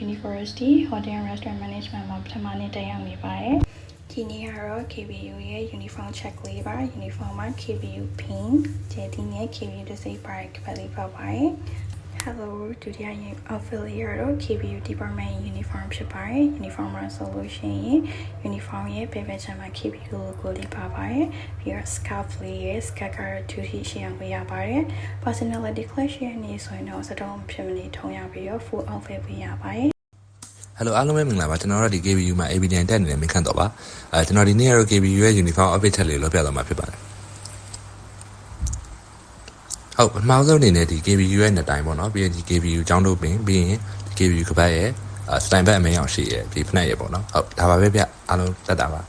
University Hotel and Restaurant Management မှာပထမနှစ်တက်ရောက်နေပါတယ်။ဒီနေ့ကတော့ KBU ရဲ့ uniform check လေးပါ uniform မှာ KBU pin ဂျယ်တီနဲ့ KBU တစ်စိတ်ပါကပတ်လေးပါပါတယ်။ Hello ဒုတိယ outfit လေးကတော့ KBU department uniform ဖြစ်ပါတယ်။ uniform မှာဆိုလို့ရှိရင် uniform ရဲ့ဘယ်ဘက်ခြမ်းမှာ KBU logo လေးပါပါတယ်။ပြီးတော့ scarf လေးရဲ့ scarf ကတော့2ထိရှင်းအောင်ပေးရပါတယ်။ personality clash ရဲ့နေဆိုရင်တော့စတော့ဖြစ်မနေထုံရပြီးတော့ full outfit ပေးရပါတယ်။ Hello အားလုံးပဲမင်္ဂလာပါကျွန်တော်တို့ဒီ KBU မှာ ABDN တက်နေတယ်မင်းခန့်တော့ပါကျွန်တော်ဒီနေ့ကတော့ KBU ရဲ့ uniform outfit ထက်လေးလောက်ပြသွားမှာဖြစ်ပါတယ်ဟုတ်ပထမဆုံးအနေနဲ့ဒီ KBU ရဲ့နှစ်တိုင်းပေါ့နော်ပြီးရင်ဒီ KBU ကျောင်းတို့ပင်ပြီးရင်ဒီ KBU ကပတ်ရဲ့စတိုင်ဘက်အမင်းအောင်ရှိရဲ့ဒီဖနက်ရဲ့ပေါ့နော်ဟုတ်ဒါပါပဲဗျအားလုံးတက်တာပါ